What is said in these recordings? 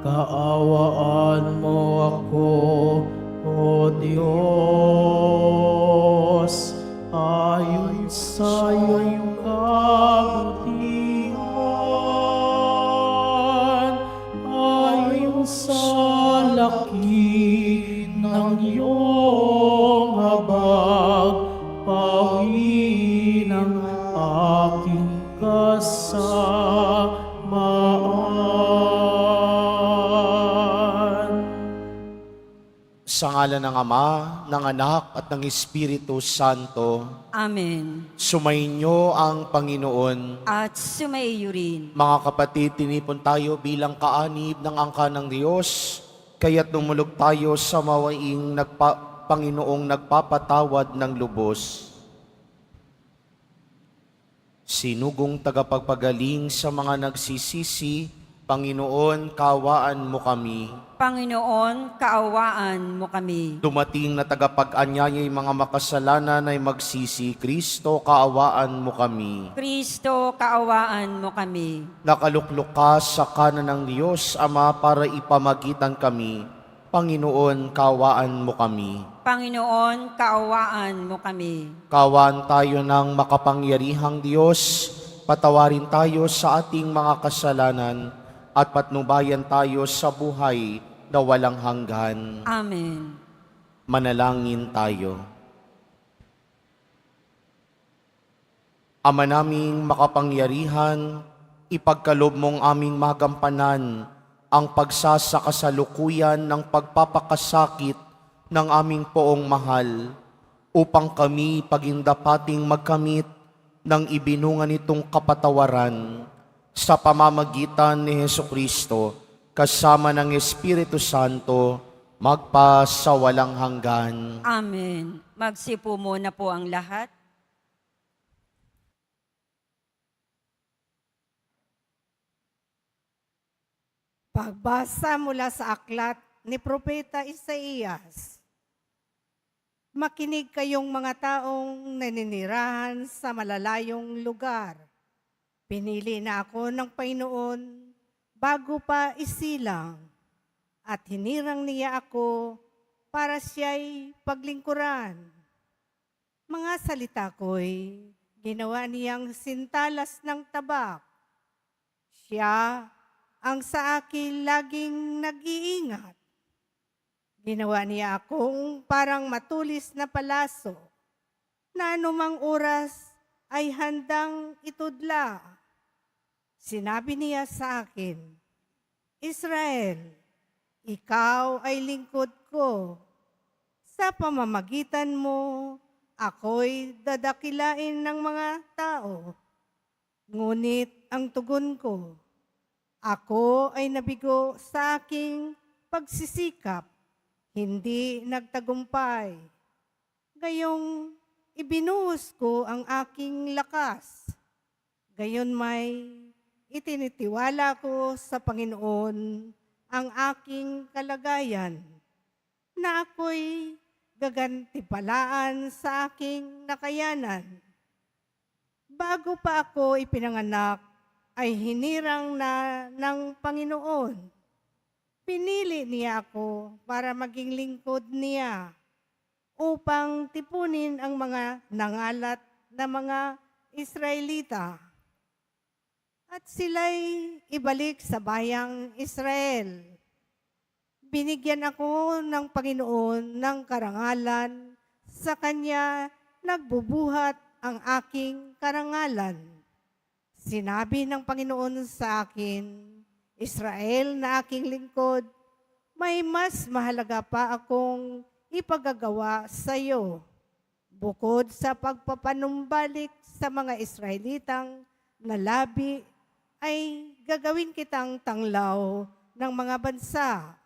kaawaan mo ako, O Diyos, ayon sa iyong kabutihan, ayon sa laki ng iyong habag, pawi ng aking kasamaan. Sa ngalan ng Ama, ng Anak at ng Espiritu Santo, Amen. sumainyo ang Panginoon. At sumaiyo rin. Mga kapatid, tinipon tayo bilang kaanib ng angka ng Diyos, kaya't dumulog tayo sa mawaing Panginoong nagpapatawad ng lubos. Sinugong tagapagpagaling sa mga nagsisisi, Panginoon, kaawaan mo kami. Panginoon, kaawaan mo kami. Dumating na tagapag-anyaya'y mga makasalanan ay magsisi, Kristo, kaawaan mo kami. Kristo, kaawaan mo kami. Nakaluklok ka sa kanan ng Diyos, Ama, para ipamagitan kami. Panginoon, kaawaan mo kami. Panginoon, kaawaan mo kami. Kaawaan tayo ng makapangyarihang Diyos, patawarin tayo sa ating mga kasalanan, at patnubayan tayo sa buhay na walang hanggan. Amen. Manalangin tayo. Ama naming makapangyarihan, ipagkaloob mong aming magampanan ang pagsasakasalukuyan ng pagpapakasakit ng aming poong mahal, upang kami pagindapating magkamit ng ibinungan nitong kapatawaran sa pamamagitan ni Hesukristo, kasama ng Espiritu Santo, magpa sa walang hanggan. Amen. Magsipo muna po ang lahat. Pagbasa mula sa aklat ni Propeta Isaías. Makinig kayong mga taong naninirahan sa malalayong lugar. Pinili na ako ng Panginoon bago pa isilang, at hinirang niya ako para siya'y paglingkuran. Mga salita ko'y ginawa niyang sintalas ng tabak. Siya ang sa akin laging nag-iingat. Ginawa niya akong parang matulis na palaso, na anumang oras ay handang itudla. Sinabi niya sa akin, Israel, ikaw ay lingkod ko. Sa pamamagitan mo, ako'y dadakilain ng mga tao. Ngunit ang tugon ko, ako ay nabigo sa aking pagsisikap, hindi nagtagumpay. Gayong ibinuhos ko ang aking lakas. Gayon may itinitiwala ko sa Panginoon ang aking kalagayan, na ako'y gagantipalaan sa aking nakayanan. Bago pa ako ipinanganak, ay hinirang na ng Panginoon. Pinili niya ako para maging lingkod niya, upang tipunin ang mga nangalat na mga Israelita, at sila'y ibalik sa bayang Israel. Binigyan ako ng Panginoon ng karangalan, sa Kanya nagbubuhat ang aking karangalan. Sinabi ng Panginoon sa akin, Israel na aking lingkod, may mas mahalaga pa akong ipagagawa sa iyo. Bukod sa pagpapanumbalik sa mga Israelitang nalabi, ay gagawin kitang tanglaw ng mga bansa,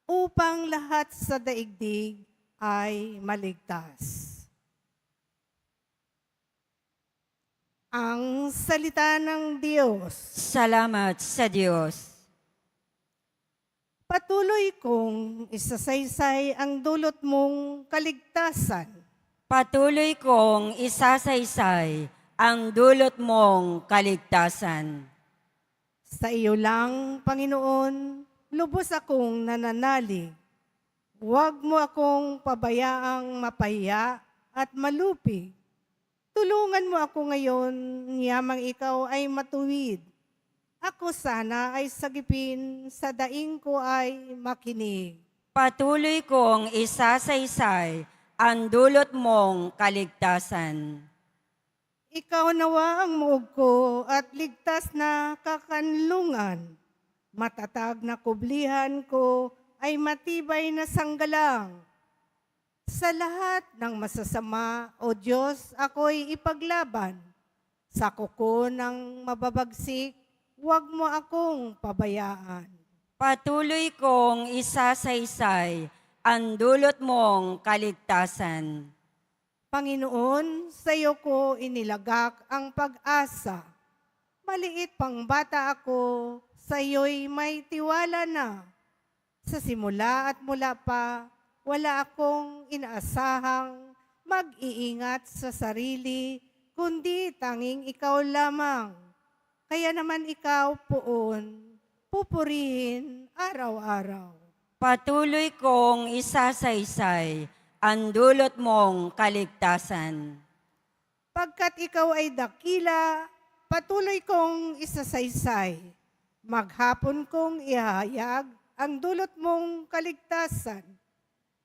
upang lahat sa daigdig ay maligtas. Ang salita ng Diyos. Salamat sa Diyos. Patuloy kong isasaysay ang dulot mong kaligtasan. Patuloy kong isasaysay ang dulot mong kaligtasan. Sa iyo lang, Panginoon, lubos akong nananalig. Huwag mo akong pabayaang mapahiya at malupi. Tulungan mo ako ngayon, yamang ikaw ay matuwid. Ako sana ay sagipin, sa daing ko ay makinig. Patuloy kong isasaysay ang dulot mong kaligtasan. Ikaw nawa ang muog ko at ligtas na kakanlungan. Matatag na kublihan ko ay matibay na sanggalang. Sa lahat ng masasama, O Diyos, ako'y ipaglaban. Sa kuko ng mababagsik, huwag mo akong pabayaan. Patuloy kong isasaysay ang dulot mong kaligtasan. Panginoon, sa iyo ko inilagak ang pag-asa. Maliit pang bata ako, sa iyo'y may tiwala na. Sa simula at mula pa, wala akong inaasahang mag-iingat sa sarili, kundi tanging ikaw lamang. Kaya naman ikaw poon, pupurihin araw-araw. Patuloy kong isasaysay ang dulot mong kaligtasan. Pagkat ikaw ay dakila, patuloy kong isasaysay. Maghapon kong ihahayag ang dulot mong kaligtasan.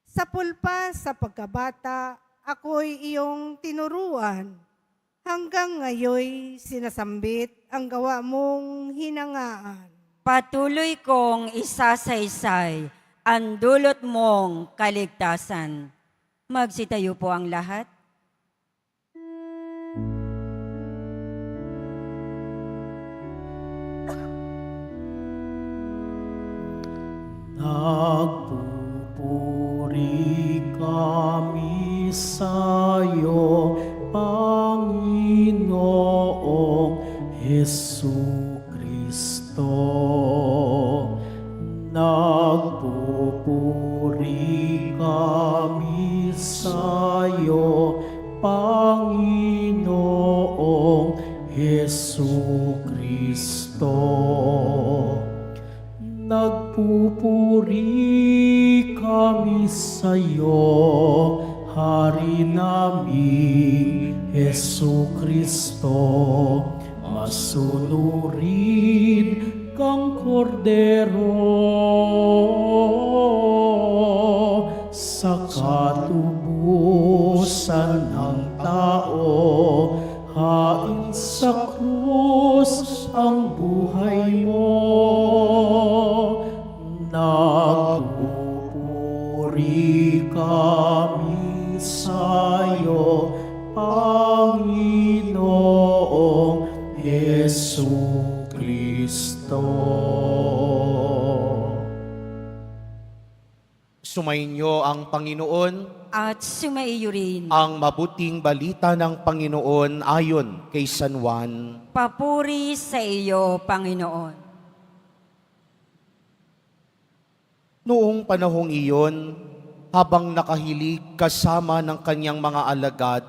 Sa pulpa sa pagkabata, ako'y iyong tinuruan. Hanggang ngayoy sinasambit ang gawa mong hinangaan. Patuloy kong isasaysay ang dulot mong kaligtasan. Magsitayo po ang lahat. Nagpupuri kami sa'yo, Panginoong Jesucristo. Nagpupuri kami sa'yo, Panginoong Jesucristo. Nagpupuri kami sa'yo, Hari namin, Jesucristo. Masunurin kang kordero sa katubusan ng tao. Hain sa krus ang buhay mo. Nagpupuri kami sa'yo, Panginoong Jesucristo. Sumainyo ang Panginoon. At sumaiyo rin. Ang mabuting balita ng Panginoon ayon kay San Juan. Papuri sa iyo, Panginoon. Noong panahong iyon, habang nakahilig kasama ng kanyang mga alagad,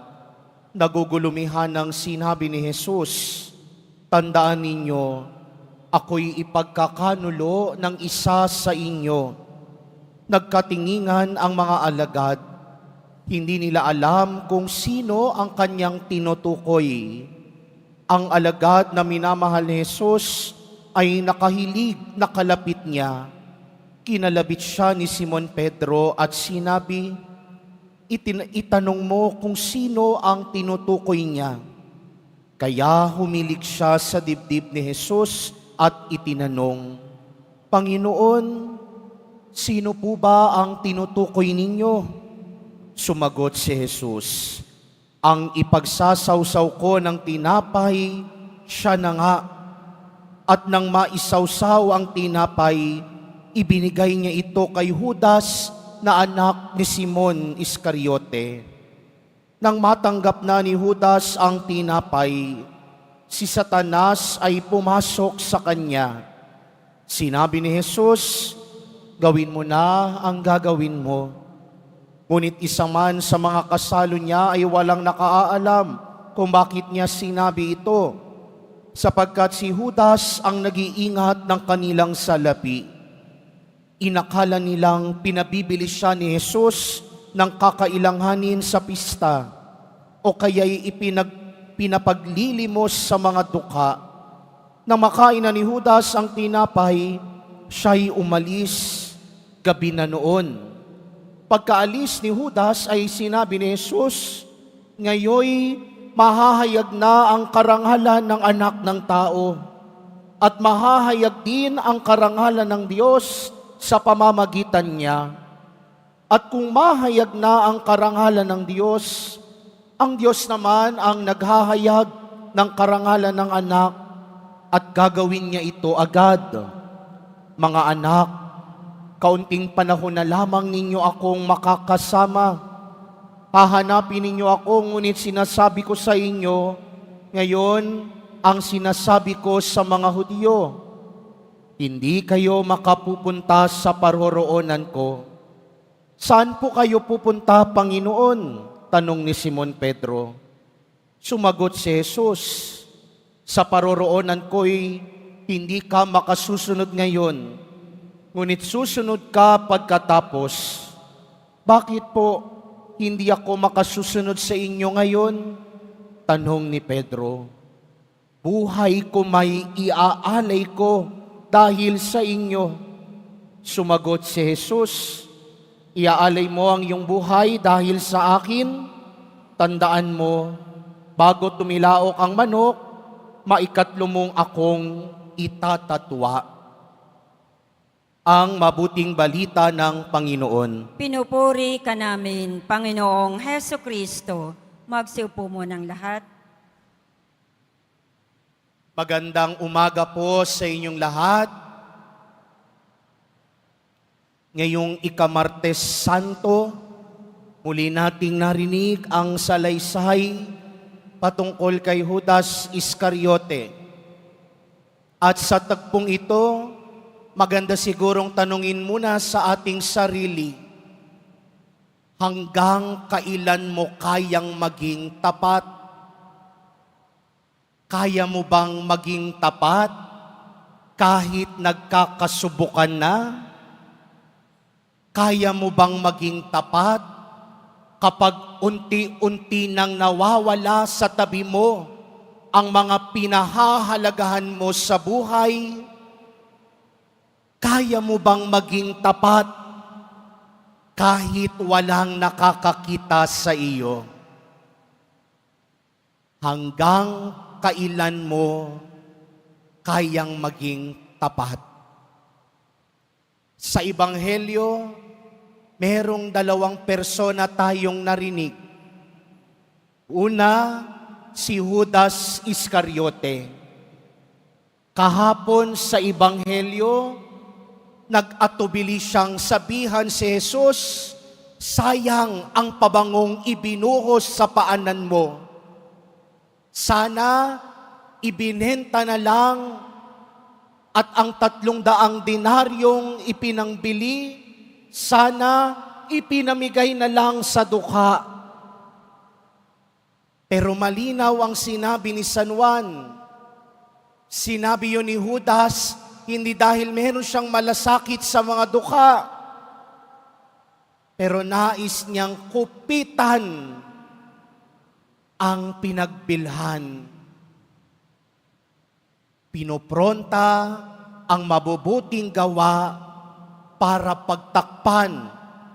nagugulumihan ng sinabi ni Jesus, "Tandaan ninyo, ako'y ipagkakanulo ng isa sa inyo." Nagkatingingan ang mga alagad. Hindi nila alam kung sino ang kanyang tinutukoy. Ang alagad na minamahal ni Jesus ay nakahilig na kalapit niya. Kinalabit siya ni Simon Pedro at sinabi, itanong mo kung sino ang tinutukoy niya. Kaya humilig siya sa dibdib ni Jesus at itinanong, Panginoon, sino po ba ang tinutukoy ninyo? Sumagot si Jesus, ang ipagsasawsaw ko ng tinapay, siya na nga. At nang maisawsaw ang tinapay, ibinigay niya ito kay Judas na anak ni Simon Iscariote. Nang matanggap na ni Judas ang tinapay, si Satanas ay pumasok sa kanya. Sinabi ni Jesus, gawin mo na ang gagawin mo. Ngunit isa man sa mga kasalo niya ay walang nakaalam kung bakit niya sinabi ito, sapagkat si Judas ang nag-iingat ng kanilang salapi. Inakala nilang pinabibili siya ni Jesus ng kakailanganin sa pista o kaya'y pinapaglilimos sa mga dukha. Nang makain na ni Judas ang tinapay, siya'y umalis gabi na noon. Pagkaalis ni Judas ay sinabi ni Jesus, "Ngayoy mahahayag na ang karangalan ng anak ng tao at mahahayag din ang karangalan ng Diyos sa pamamagitan niya. At kung mahayag na ang karangalan ng Diyos, ang Diyos naman ang naghahayag ng karangalan ng anak at gagawin niya ito agad. Mga anak, kaunting panahon na lamang ninyo akong makakasama. Hahanapin ninyo ako, ngunit sinasabi ko sa inyo, ngayon ang sinasabi ko sa mga Hudyo, hindi kayo makapupunta sa paroroonan ko." "Saan po kayo pupunta, Panginoon?" tanong ni Simon Pedro. Sumagot si Jesus, "Sa paroroonan ko'y hindi ka makasusunod ngayon, ngunit susunod ka pagkatapos." "Bakit po hindi ako makasusunod sa inyo ngayon?" tanong ni Pedro. "Buhay ko may iaalay ko dahil sa inyo." Sumagot si Jesus, "Iaalay mo ang iyong buhay dahil sa akin? Tandaan mo, bago tumilaok ang manok, maikatlo mong akong itatatwa." Ang mabuting balita ng Panginoon. Pinupuri ka namin, Panginoong Heso Kristo. Magsiupo mo ng lahat. Magandang umaga po sa inyong lahat. Ngayong ikamartes Santo, muli nating narinig ang salaysay patungkol kay Judas Iscariote. At sa tagpong ito, maganda sigurong tanungin muna sa ating sarili, hanggang kailan mo kayang maging tapat? Kaya mo bang maging tapat kahit nagkakasubukan na? Kaya mo bang maging tapat kapag unti-unti nang nawawala sa tabi mo ang mga pinahahalagahan mo sa buhay? Kaya mo bang maging tapat kahit walang nakakakita sa iyo? Hanggang kailan mo kayang maging tapat? Sa Ebanghelyo, merong dalawang persona tayong narinig. Una, si Judas Iscariote. Kahapon sa Ebanghelyo, nag-atubili siyang sabihan si Jesus, "Sayang ang pabangong ibinuhos sa paanan mo. Sana ibinenta na lang at ang 300 denaryong ipinangbili, sana ipinamigay na lang sa dukha." Pero malinaw ang sinabi ni San Juan. Sinabi yun ni Judas, hindi dahil meron siyang malasakit sa mga dukha, pero nais niyang kupitan ang pinagbilhan. Pinopronta ang mabubuting gawa para pagtakpan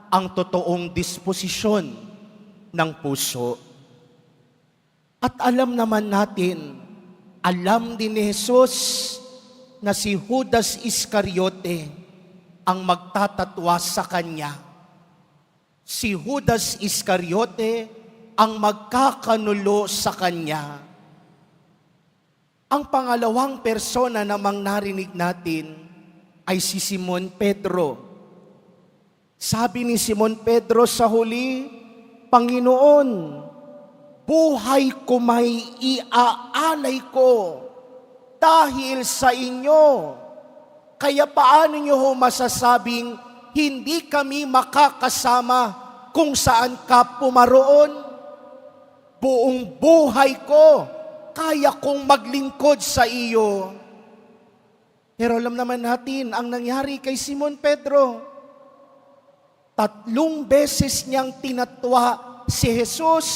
ang totoong disposisyon ng puso. At alam naman natin, alam din ni Jesus na si Judas Iscariote ang magtatatwa sa kanya. Si Judas Iscariote ang magkakanulo sa kanya. Ang pangalawang persona namang narinig natin ay si Simon Pedro. Sabi ni Simon Pedro sa huli, "Panginoon, buhay ko may iaalay ko dahil sa inyo. Kaya paano niyo ho masasabing hindi kami makakasama kung saan ka pumaroon? Buong buhay ko, kaya kong maglingkod sa iyo." Pero alam naman natin ang nangyari kay Simon Pedro. 3 beses niyang tinatwa si Jesus.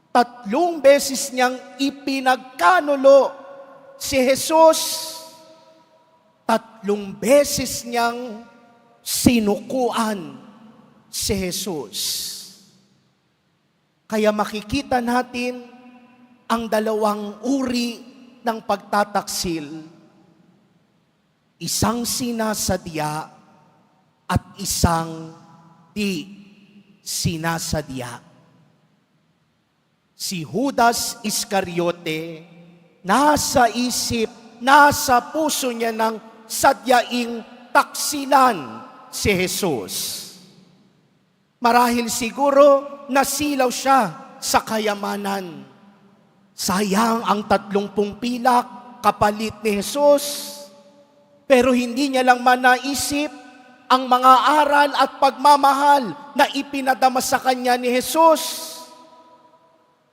3 beses niyang ipinagkanulo si Jesus. 3 beses niyang sinukuan si Jesus. Kaya makikita natin ang dalawang uri ng pagtataksil. Isang sinasadya at isang di sinasadya. Si Judas Iscariote, nasa isip, nasa puso niya ng sadyaing taksilan si Jesus. Marahil siguro nasilaw siya sa kayamanan. Sayang ang 30 pilak kapalit ni Jesus. Pero hindi niya lang manaisip ang mga aral at pagmamahal na ipinadama sa kanya ni Jesus.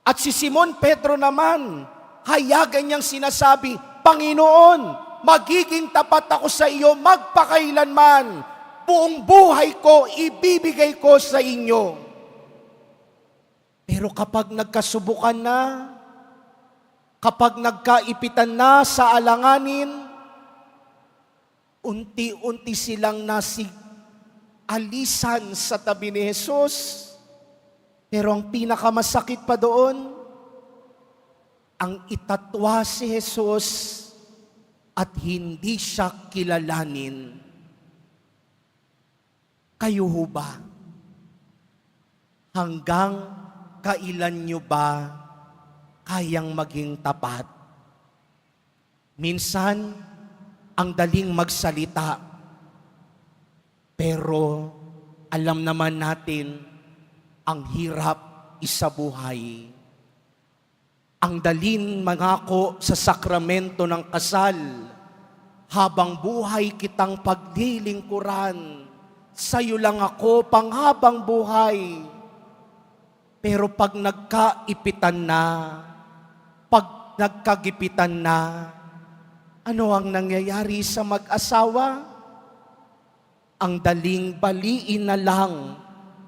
At si Simon Pedro naman, hayagan niyang sinasabi, Panginoon, magiging tapat ako sa iyo magpakailanman. Buong buhay ko, ibibigay ko sa inyo. Pero kapag nagkasubukan na, kapag nagkaipitan na sa alanganin, unti-unti silang alisan sa tabi ni Jesus. Pero ang pinakamasakit pa doon, ang itatwa si Jesus at hindi siya kilalanin. Kayo ho ba? Hanggang kailan nyo ba kayang maging tapat? Minsan, ang daling magsalita, pero alam naman natin, ang hirap isabuhay. Ang daling mangako sa sakramento ng kasal, habang buhay kitang paglilingkuran, sa'yo lang ako panghabang buhay. Pero pag nagkaipitan na, pag nagkagipitan na, ano ang nangyayari sa mag-asawa? Ang daling baliin na lang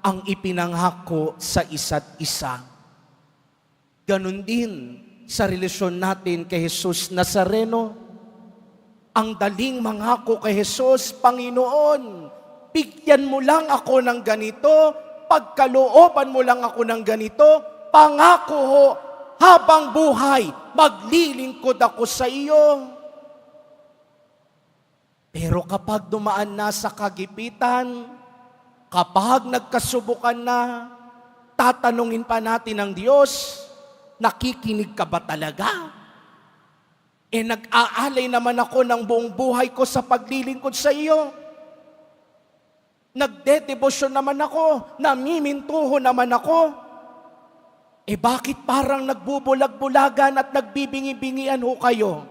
ang ipinanghako sa isa't isa. Ganon din sa relasyon natin kay Jesus Nazareno. Ang daling manghako kay Jesus, Panginoon, bigyan mo lang ako ng ganito, pagkalooban mo lang ako ng ganito, pangako ho, habang buhay, maglilingkod ako sa iyo. Pero kapag dumaan na sa kagipitan, kapag nagkasubukan na, tatanungin pa natin ang Diyos, nakikinig ka ba talaga? Nag-aalay naman ako ng buong buhay ko sa paglilingkod sa iyo. Nagdedebosyon naman ako, namimintuho naman ako. Bakit parang nagbubulag-bulagan at nagbibingi-bingian ho kayo?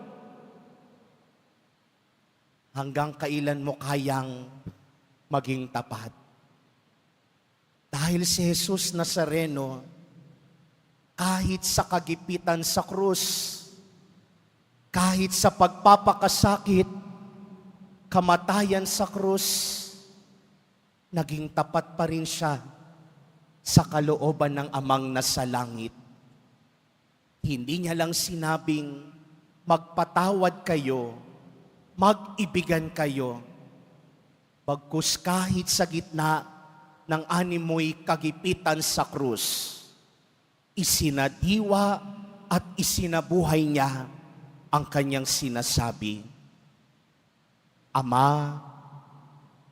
Hanggang kailan mo kayang maging tapat? Dahil si Jesus Nazareno, kahit sa kagipitan sa krus, kahit sa pagpapakasakit, kamatayan sa krus, naging tapat pa rin siya sa kalooban ng Amang nasa langit. Hindi niya lang sinabing, magpatawad kayo, mag-ibigan kayo. Bagkus kahit sa gitna ng animoy kagipitan sa krus, isinadiwa at isinabuhay niya ang kanyang sinasabi, Ama,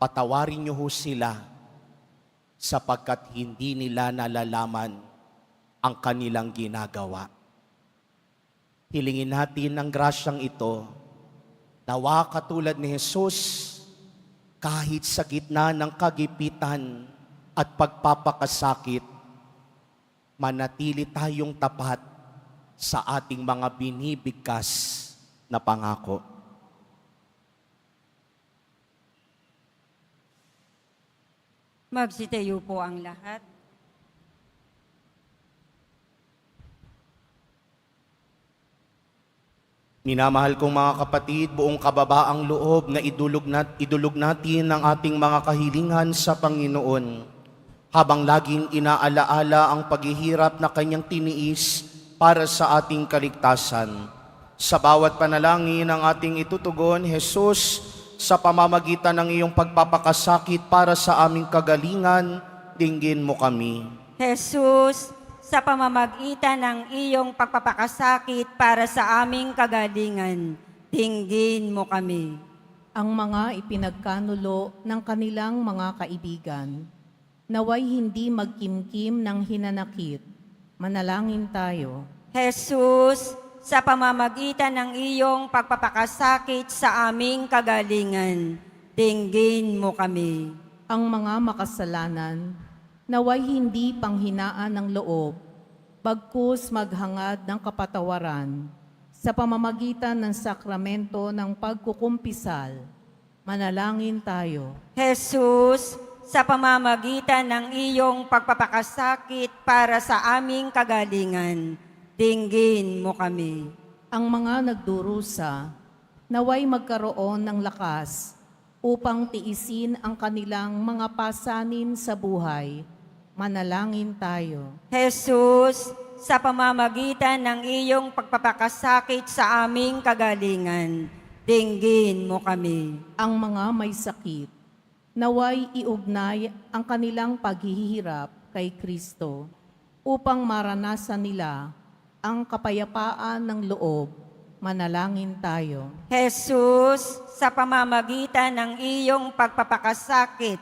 patawarin niyo ho sila sapagkat hindi nila nalalaman ang kanilang ginagawa. Hilingin natin ang grasyang ito, nawa katulad ni Jesus, kahit sa gitna ng kagipitan at pagpapakasakit, manatili tayong tapat sa ating mga binibigkas na pangako. Magsitayo po ang lahat. Minamahal kong mga kapatid, buong kababaang loob na idulog natin ang ating mga kahilingan sa Panginoon habang laging inaalaala ang paghihirap na Kanyang tiniis para sa ating kaligtasan. Sa bawat panalangin ang ating itutugon, Jesus, sa pamamagitan ng iyong pagpapakasakit para sa aming kagalingan, dinggin mo kami. Jesus, sa pamamagitan ng iyong pagpapakasakit para sa aming kagalingan, dinggin mo kami. Ang mga ipinagkanulo ng kanilang mga kaibigan, naway hindi magkimkim ng hinanakit. Manalangin tayo. Jesus, sa pamamagitan ng iyong pagpapakasakit sa aming kagalingan, dinggin mo kami. Ang mga makasalanan, naway hindi panghinaan ng loob, bagkus maghangad ng kapatawaran sa pamamagitan ng sakramento ng pagkukumpisal. Manalangin tayo. Jesus, sa pamamagitan ng iyong pagpapakasakit para sa aming kagalingan, dinggin mo kami. Ang mga nagdurusa, naway magkaroon ng lakas upang tiisin ang kanilang mga pasanin sa buhay. Manalangin tayo. Jesus, sa pamamagitan ng iyong pagpapakasakit sa aming kagalingan, dinggin mo kami. Ang mga may sakit, naway iugnay ang kanilang paghihirap kay Kristo upang maranasan nila ang kapayapaan ng loob. Manalangin tayo. Jesus, sa pamamagitan ng iyong pagpapakasakit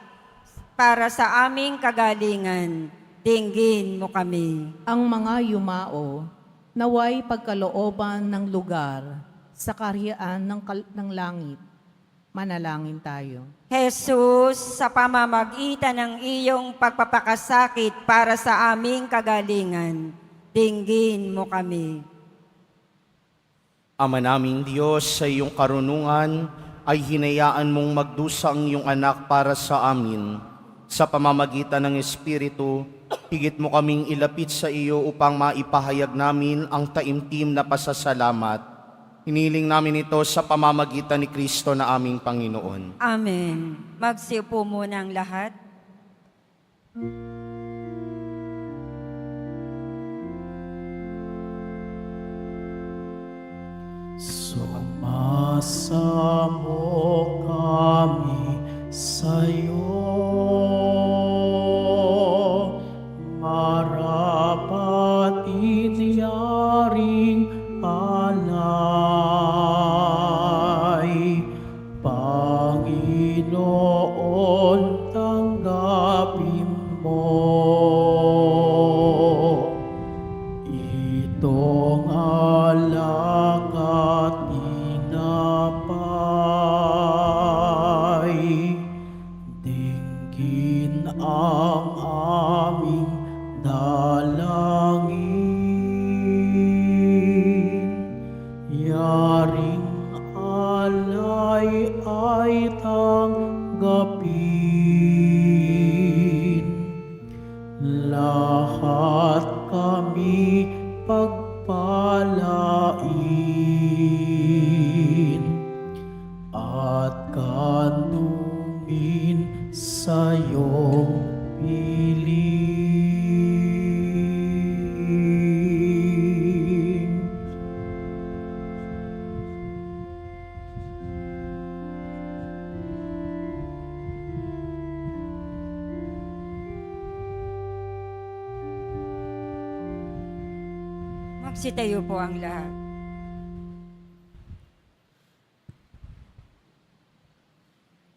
para sa aming kagalingan, dinggin mo kami. Ang mga yumao, naway pagkalooban ng lugar sa karyaan ng langit. Manalangin tayo. Jesus, sa pamamagitan ng iyong pagpapakasakit para sa aming kagalingan, dinggin mo kami. Ama naming Diyos, sa iyong karunungan ay hinayaan mong magdusa ang iyong anak para sa amin. Sa pamamagitan ng Espiritu, higit mo kaming ilapit sa iyo upang maipahayag namin ang taimtim na pasasalamat. Hiniling namin ito sa pamamagitan ni Kristo na aming Panginoon. Amen. Magsiupo muna ang lahat. Sumasamo kami sa'yo, marapat iniyaring alay. Panginoon, tanggapin mo itong alak at tinapay. Dinggin ang aming dalangin. Yaring alay ay tanggapin. Lahat kami pagpalain at kanungin sa iyong piling. Magsitayo po ang lahat.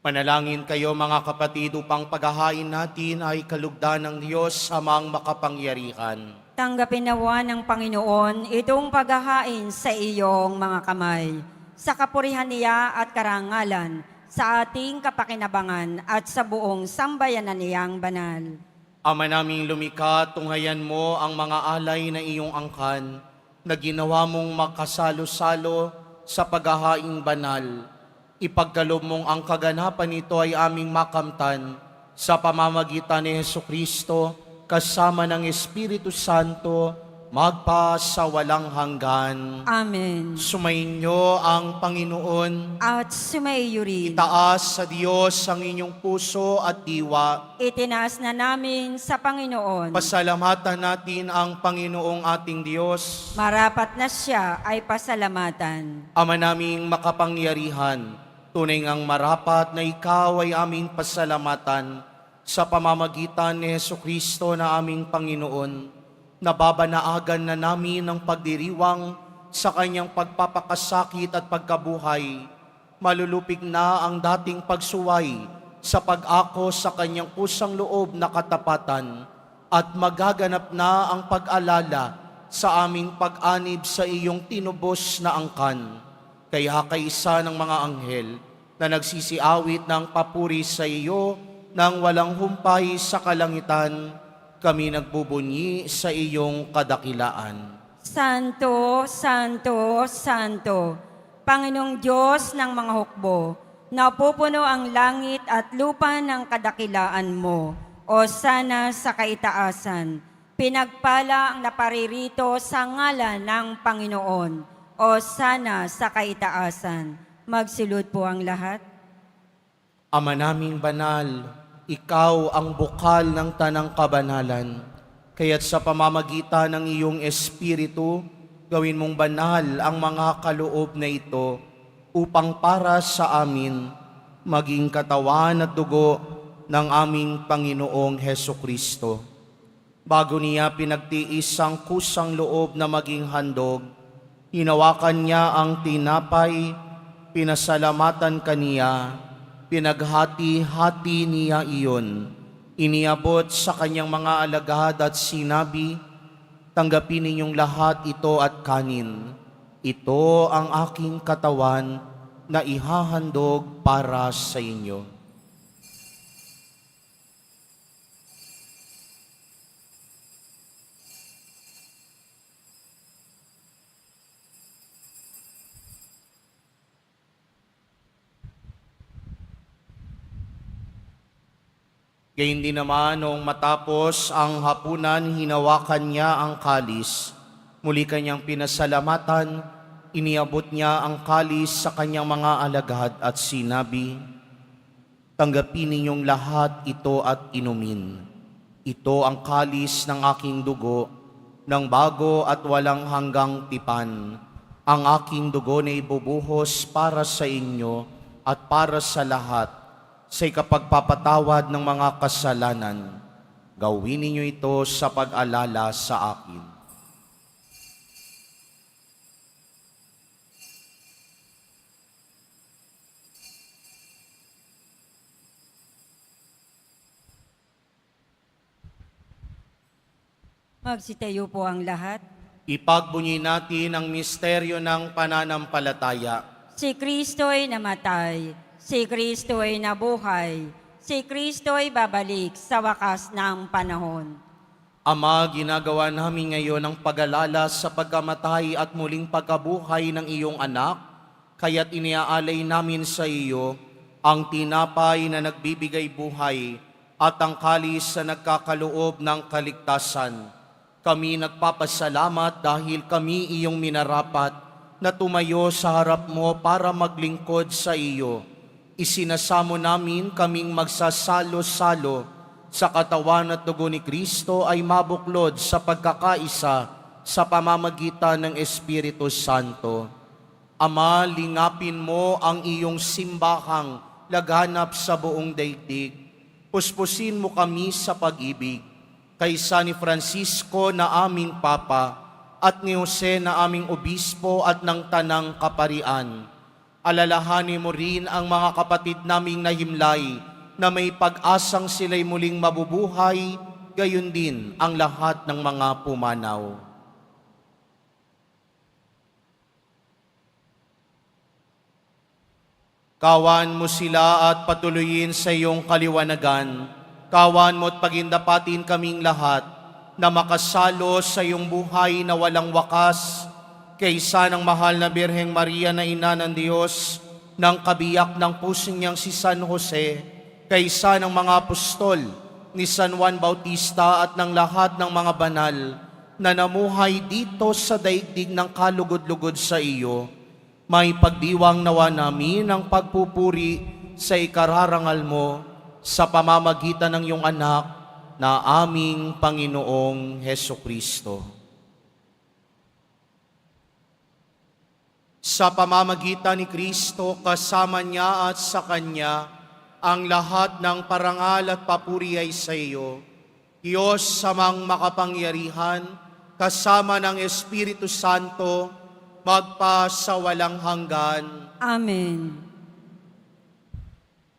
Manalangin kayo mga kapatid upang paghahain natin ay kalugdan ng Diyos amang makapangyarihan. Tanggapin nawa ng Panginoon itong paghahain sa iyong mga kamay, sa kapurihan niya at karangalan, sa ating kapakinabangan at sa buong sambayanan niyang banal. Ama naming lumikha, tunghayan mo ang mga alay na iyong angkan na ginawa mong makasalo-salo sa paghahaing banal. Ipagkaloob mong ang kaganapan nito ay aming makamtan sa pamamagitan ni Hesukristo kasama ng Espiritu Santo magpa sa walang hanggan. Amen. Sumainyo ang Panginoon. At sumaiyo rin. Itaas sa Diyos ang inyong puso at diwa. Itinaas na namin sa Panginoon. Pasalamatan natin ang Panginoong ating Diyos. Marapat na siya ay pasalamatan. Ama naming makapangyarihan, tunay ngang marapat na ikaw ay aming pasalamatan sa pamamagitan ni Jesucristo na aming Panginoon. Nababanaagan na namin ang pagdiriwang sa kanyang pagpapakasakit at pagkabuhay. Malulupig na ang dating pagsuway sa pag-ako sa kanyang kusang loob na katapatan at magaganap na ang pag-alala sa aming pag-anib sa iyong tinubos na angkan. Kaya kaisa ng mga anghel na nagsisiawit ng papuri sa iyo nang walang humpay sa kalangitan, kami nagbubunyi sa iyong kadakilaan. Santo, Santo, Santo, Panginoong Diyos ng mga hukbo, napupuno ang langit at lupa ng kadakilaan mo, o sana sa kaitaasan. Pinagpala ang naparirito sa ngalan ng Panginoon, o sana sa kaitaasan. Magsilud po ang lahat. Ama naming banal, ikaw ang bukal ng tanang kabanalan. Kaya't sa pamamagitan ng iyong Espiritu, gawin mong banal ang mga kaloob na ito upang para sa amin maging katawan at dugo ng aming Panginoong Hesukristo. Bago niya pinagtiis ang kusang loob na maging handog, hinawakan niya ang tinapay, pinasalamatan kaniya, pinaghati-hati niya iyon, iniabot sa kanyang mga alagad at sinabi, tanggapin ninyong lahat ito at kanin. Ito ang aking katawan na ihahandog para sa inyo. Gayun din naman, noong matapos ang hapunan, hinawakan niya ang kalis. Muli kanyang pinasalamatan, iniabot niya ang kalis sa kanyang mga alagad at sinabi, tanggapin ninyong lahat ito at inumin. Ito ang kalis ng aking dugo, ng bago at walang hanggang tipan. Ang aking dugo na ibubuhos para sa inyo at para sa lahat, sa ikapagpapatawad ng mga kasalanan. Gawin ninyo ito sa pag-alala sa akin. Magsitayo po ang lahat. Ipagbunyi natin ang misteryo ng pananampalataya. Si Kristo'y namatay. Si Kristo'y nabuhay. Si Kristo'y babalik sa wakas ng panahon. Ama, ginagawa namin ngayon ang pag-alala sa pagkamatay at muling pagkabuhay ng iyong anak, kaya't iniaalay namin sa iyo ang tinapay na nagbibigay buhay at ang kalis na nagkakaloob ng kaligtasan. Kami nagpapasalamat dahil kami iyong minarapat na tumayo sa harap mo para maglingkod sa iyo. Isinasamo namin kaming magsasalo-salo sa katawan at dugo ni Kristo ay mabuklod sa pagkakaisa sa pamamagitan ng Espiritu Santo. Ama, lingapin mo ang iyong simbahang laganap sa buong daigdig. Puspusin mo kami sa pag-ibig. Kaysa ni Francisco na aming Papa at ni Jose na aming Obispo at ng Tanang Kaparian. Alalahanin mo rin ang mga kapatid naming nahimlay na may pag-asang sila'y muling mabubuhay, gayon din ang lahat ng mga pumanaw. Kawan mo sila at patuloyin sa iyong kaliwanagan. Kawan mo at pagindapatin kaming lahat na makasalo sa iyong buhay na walang wakas, kaysa ng mahal na Birheng Maria na Ina ng Diyos, ng kabiyak ng puso niyang si San Jose, kaysa ng mga apostol, ni San Juan Bautista at ng lahat ng mga banal, na namuhay dito sa daigdig ng kalugod-lugod sa iyo, may pagdiwang nawa namin ang pagpupuri sa ikararangal mo sa pamamagitan ng iyong anak na aming Panginoong Heso Kristo. Sa pamamagitan ni Kristo, kasama niya at sa Kanya, ang lahat ng parangal at papuri ay sa iyo, Diyos samang makapangyarihan, kasama ng Espiritu Santo, magpa sa walang hanggan. Amen.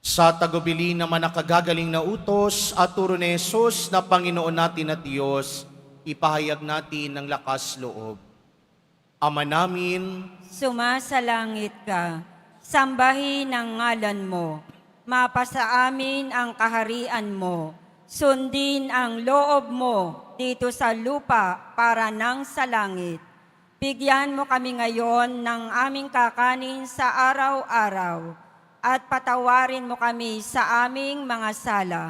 Sa tagubilin naman nakagagaling na utos at turo ni Jesus na Panginoon natin at Diyos, ipahayag natin ng lakas loob. Ama namin, Sumasalangit ka, sambahin ang ngalan mo, mapasa amin ang kaharian mo, sundin ang loob mo dito sa lupa para nang sa langit. Bigyan mo kami ngayon ng aming kakanin sa araw-araw at patawarin mo kami sa aming mga sala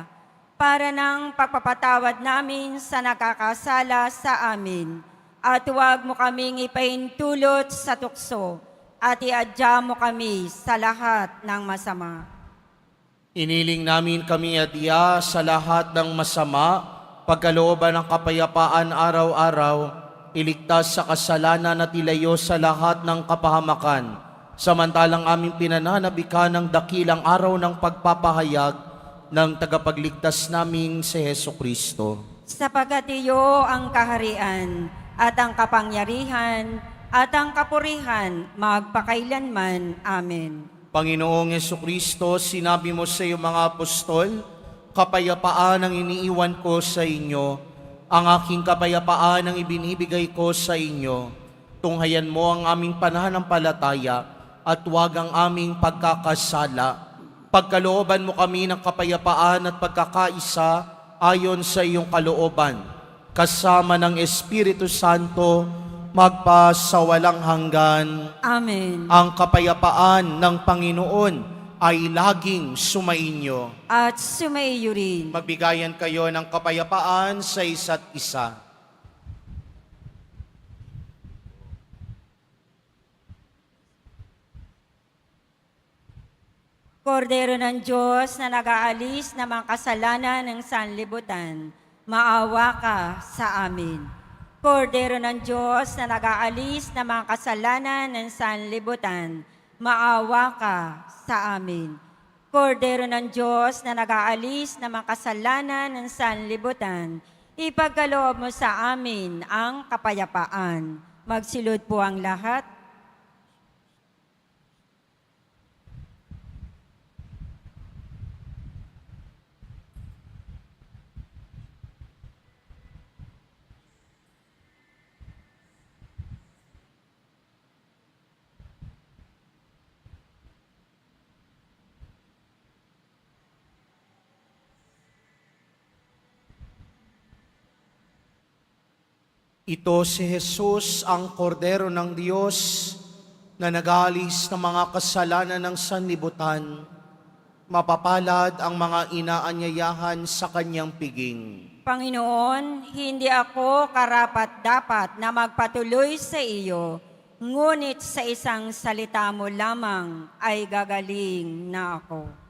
para ng pagpapatawad namin sa nakakasala sa amin. At huwag mo kaming ipaintulot sa tukso at iadya mo kami sa lahat ng masama. iniling namin kami adya sa lahat ng masama, pagkalooban ng kapayapaan araw-araw, iligtas sa kasalanan at ilayo sa lahat ng kapahamakan, samantalang aming pinananabikan ng dakilang araw ng pagpapahayag ng tagapagligtas naming si Heso Kristo. Sapagkat iyo ang kaharian at ang kapangyarihan at ang kapurihan magpakailanman. Amen. Panginoong Heso Kristo, sinabi mo sa iyong mga apostol, kapayapaan ang iniiwan ko sa inyo, ang aking kapayapaan ang ibinibigay ko sa inyo. Tunghayan mo ang aming pananampalataya at huwag ang aming pagkakasala. Pagkalooban mo kami ng kapayapaan at pagkakaisa ayon sa iyong kalooban, kasama ng Espiritu Santo, magpa sa walang hanggan. Amen. Ang kapayapaan ng Panginoon ay laging sumainyo. At sumaiyo rin. Magbigayan kayo ng kapayapaan sa isa't isa. Kordero ng Diyos na nag-aalis ng mga kasalanan ng sanlibutan, maawa ka sa amin. Kordero ng Diyos na nag-aalis ng mga kasalanan ng sanlibutan, maawa ka sa amin. Kordero ng Diyos na nag-aalis ng mga kasalanan ng sanlibutan, ipagkaloob mo sa amin ang kapayapaan. Magsilod po ang lahat. Ito si Jesus, ang kordero ng Diyos, na nag-aalis ng mga kasalanan ng sanlibutan. Mapapalad ang mga inaanyayahan sa kanyang piging. Panginoon, hindi ako karapat-dapat na magpatuloy sa iyo, ngunit sa isang salita mo lamang ay gagaling na ako.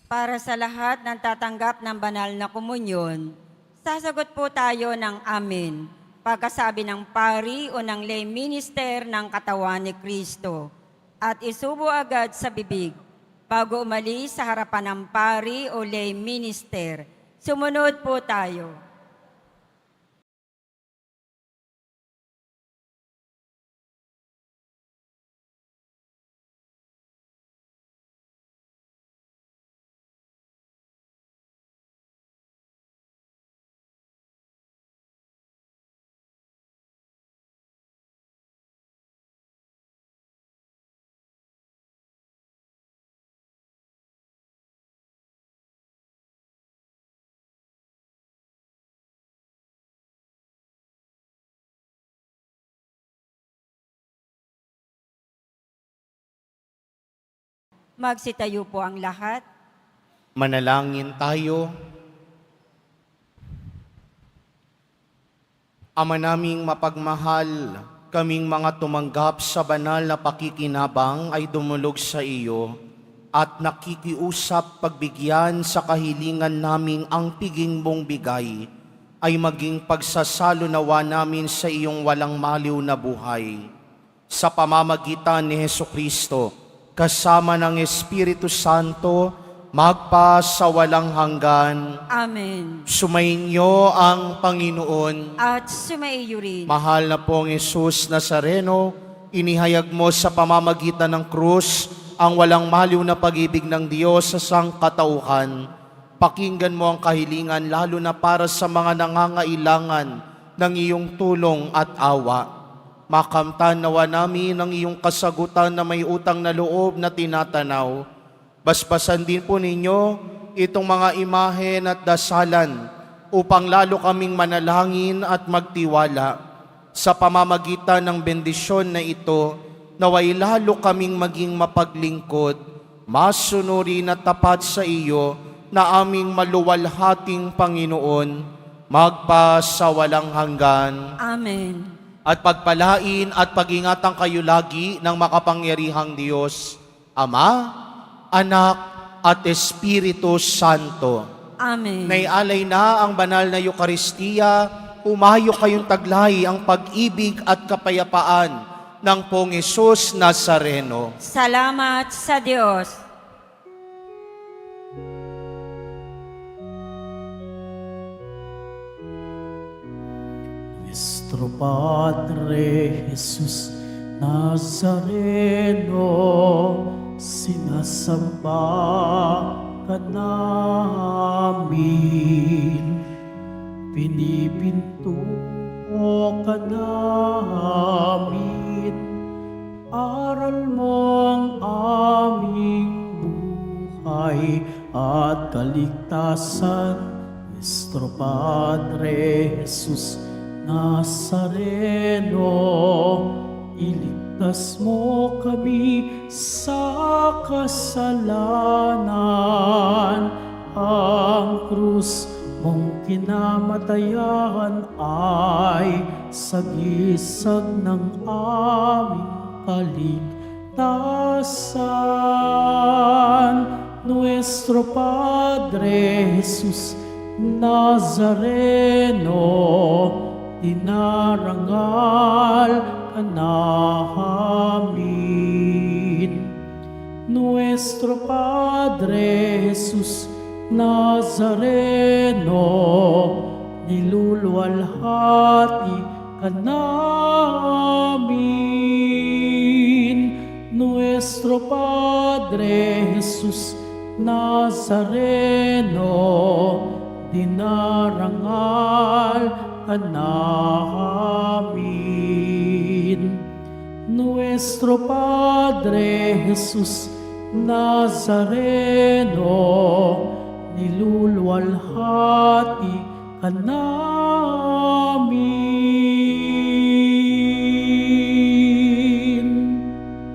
Para sa lahat ng tatanggap ng banal na komunyon, sasagot po tayo ng amen pagkasabi ng pari o ng lay minister ng katawan ni Kristo at isubo agad sa bibig bago umalis sa harapan ng pari o lay minister. Sumunod po tayo. Magsitayo po ang lahat. Manalangin tayo. Ama naming mapagmahal, kaming mga tumanggap sa banal na pakikinabang ay dumulog sa iyo at nakikiusap pagbigyan sa kahilingan naming ang piging mong bigay ay maging pagsasalo nawa namin sa iyong walang maliw na buhay. Sa pamamagitan ni Hesukristo, kasama ng Espiritu Santo, magpa sa walang hanggan. Amen. Sumainyo ang Panginoon. At sumaiyo rin. Mahal na pong Jesus Nazareno, inihayag mo sa pamamagitan ng krus ang walang maliw na pag-ibig ng Diyos sa sangkatauhan. Pakinggan mo ang kahilingan lalo na para sa mga nangangailangan ng iyong tulong at awa. Makamtan nawa namin ang iyong kasagutan na may utang na loob na tinatanaw. Basbasan din po ninyo itong mga imahen at dasalan upang lalo kaming manalangin at magtiwala. Sa pamamagitan ng bendisyon na ito, naway lalo kaming maging mapaglingkod, masunurin at tapat sa iyo na aming maluwalhating Panginoon, magpa sa walang hanggan. Amen. At pagpalain at pag-ingatan kayo lagi ng makapangyarihang Diyos, Ama, Anak, at Espiritu Santo. Amen. Naialay na ang banal na Eukaristiya, humayo kayong taglay ang pag-ibig at kapayapaan ng Pong Jesus Nazareno. Salamat sa Diyos. Nuestro Padre Jesus Nazareno, sinasamba ka namin, pinipinto ka namin, aral mo ang aming buhay at kaligtasan. Nuestro Padre Jesus Nazareno, iligtas mo kami sa kasalanan. Ang krus mong kinamatayan ay sagisag ng aming kaligtasan. Nuestro Padre Jesus Nazareno, dinarangal ka namin. Nuestro Padre Jesus Nazareno, niluluwalhati ka namin. Nuestro Padre Jesus Nazareno, dinarangal ka namin. Nuestro Padre Jesus Nazareno, niluluwalhati ka namin.